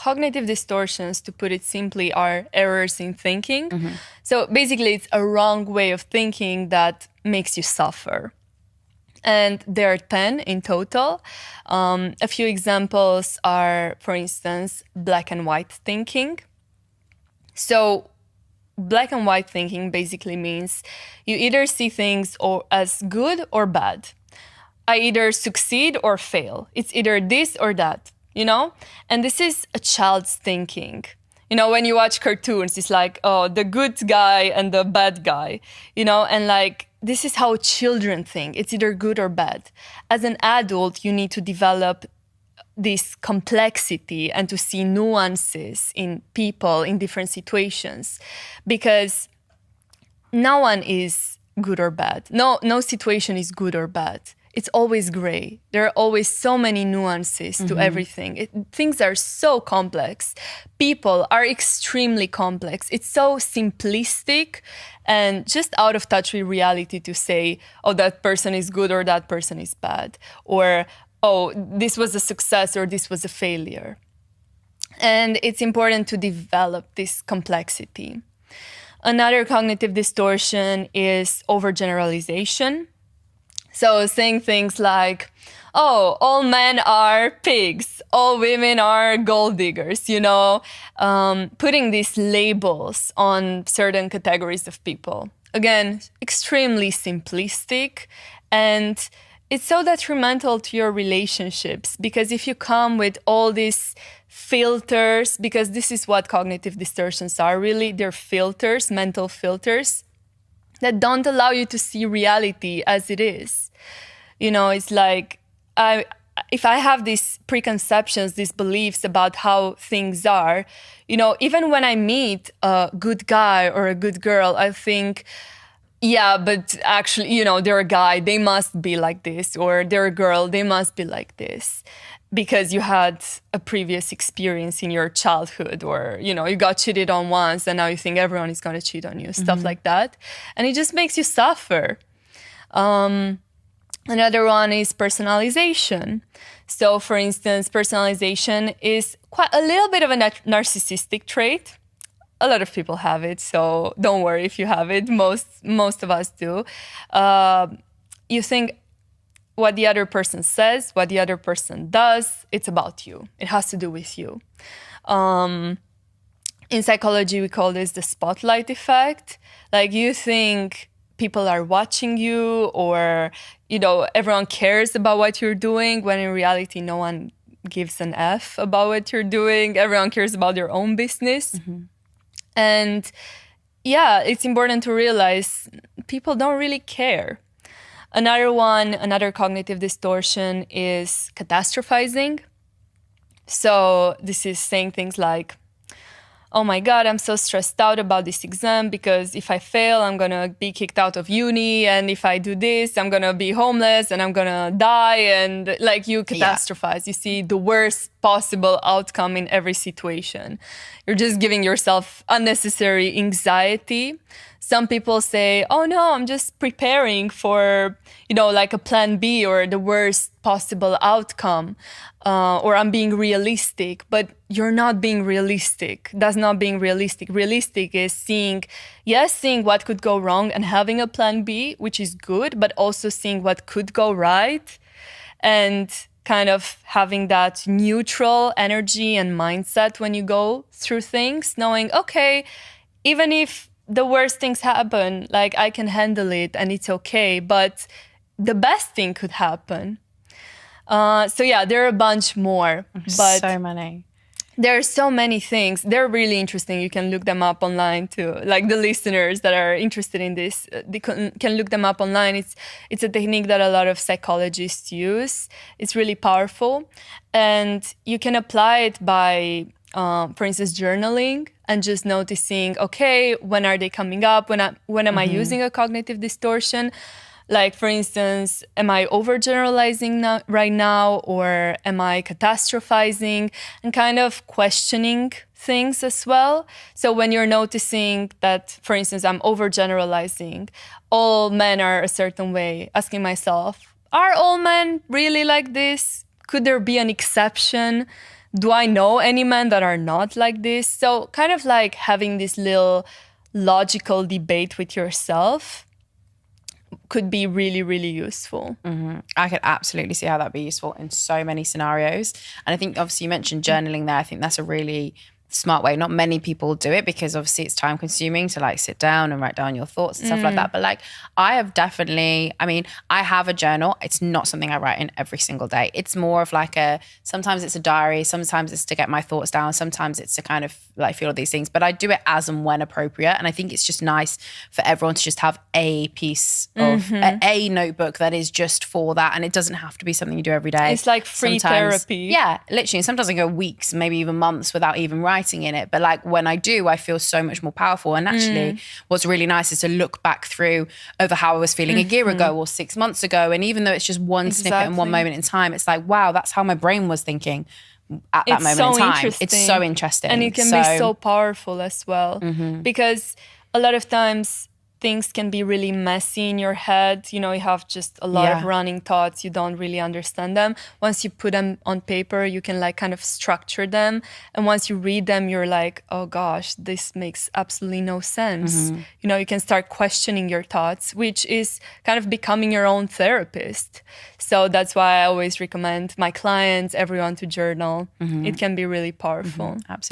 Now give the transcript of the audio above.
cognitive distortions, to put it simply, are errors in thinking. So basically, it's a wrong way of thinking that makes you suffer. And there are 10 in total. A few examples are, for instance, black and white thinking. So black and white thinking basically means you either see things as good or bad. I either succeed or fail. It's either this or that, you know? And this is a child's thinking. You know, when you watch cartoons, it's like, oh, the good guy and the bad guy, you know? And like, this is how children think. It's either good or bad. As an adult, you need to develop this complexity and to see nuances in people in different situations, because no one is good or bad. No situation is good or bad. It's always gray. There are always so many nuances to everything. Things are so complex. People are extremely complex. It's so simplistic and just out of touch with reality to say, oh, that person is good or that person is bad. Or, oh, this was a success or this was a failure. And it's important to develop this complexity. Another cognitive distortion is overgeneralization. So saying things like, oh, all men are pigs, all women are gold diggers, you know, putting these labels on certain categories of people. Again, extremely simplistic, and it's so detrimental to your relationships, because if you come with all these filters, because this is what cognitive distortions are really, they're filters, mental filters, that don't allow you to see reality as it is. You know, it's like, if I have these preconceptions, these beliefs about how things are, you know, even when I meet a good guy or a good girl, I think, yeah, but actually, you know, they're a guy, they must be like this, or they're a girl, they must be like this, because you had a previous experience in your childhood, or, you know, you got cheated on once and now you think everyone is going to cheat on you, stuff like that. And it just makes you suffer. Another one is personalization. So for instance, personalization is quite a little bit of a narcissistic trait. A lot of people have it, so don't worry if you have it. Most of us do. You think what the other person says, what the other person does, it's about you. It has to do with you. In psychology, we call this the spotlight effect. Like, you think people are watching you, or, you know, everyone cares about what you're doing, when in reality, no one gives an F about what you're doing. Everyone cares about their own business. And yeah, it's important to realize people don't really care. Another cognitive distortion is catastrophizing. So this is saying things like, oh my God, I'm so stressed out about this exam because if I fail, I'm gonna be kicked out of uni. And if I do this, I'm gonna be homeless and I'm gonna die. And like, you catastrophize. You see the worst possible outcome in every situation. You're just giving yourself unnecessary anxiety. Some people say, oh no, I'm just preparing for, you know, like a plan B or the worst possible outcome, or I'm being realistic, but you're not being realistic. That's not being realistic. Realistic is seeing what could go wrong and having a plan B, which is good, but also seeing what could go right and kind of having that neutral energy and mindset when you go through things, knowing, okay, even if the worst things happen, like, I can handle it and it's okay, but the best thing could happen. So yeah, there are a bunch more. But so many. There are so many things. They're really interesting. You can look them up online too. Like, the listeners that are interested in this, they can look them up online. It's a technique that a lot of psychologists use. It's really powerful. And you can apply it by, for instance, journaling and just noticing, okay, when are they coming up? When am I using a cognitive distortion? Like, for instance, am I overgeneralizing right now, or am I catastrophizing? And kind of questioning things as well. So when you're noticing that, for instance, I'm overgeneralizing, all men are a certain way, asking myself, are all men really like this? Could there be an exception do I know any men that are not like this? So kind of like having this little logical debate with yourself could be really, really useful. I could absolutely see how that'd be useful in so many scenarios. And I think obviously you mentioned journaling there. I think that's a really smart way. Not many people do it because obviously it's time consuming to like sit down and write down your thoughts and stuff like that. But like I have definitely, I mean, I have a journal. It's not something I write in every single day. It's more of like sometimes it's a diary, sometimes it's to get my thoughts down, sometimes it's to kind of like feel all these things, but I do it as and when appropriate. And I think it's just nice for everyone to just have a piece of a notebook that is just for that. And it doesn't have to be something you do every day. It's like free therapy. Yeah, literally. Sometimes I go weeks, maybe even months without even writing in it. But like when I do, I feel so much more powerful. And actually what's really nice is to look back through over how I was feeling a year ago or 6 months ago. And even though it's just one snippet and one moment in time, it's like, wow, that's how my brain was thinking at that moment in time. It's so interesting. And it can be so powerful as well. Because a lot of times things can be really messy in your head. You know, you have just a lot of running thoughts. You don't really understand them. Once you put them on paper, you can like kind of structure them. And once you read them, you're like, oh gosh, this makes absolutely no sense. You know, you can start questioning your thoughts, which is kind of becoming your own therapist. So that's why I always recommend my clients, everyone to journal. It can be really powerful. Absolutely.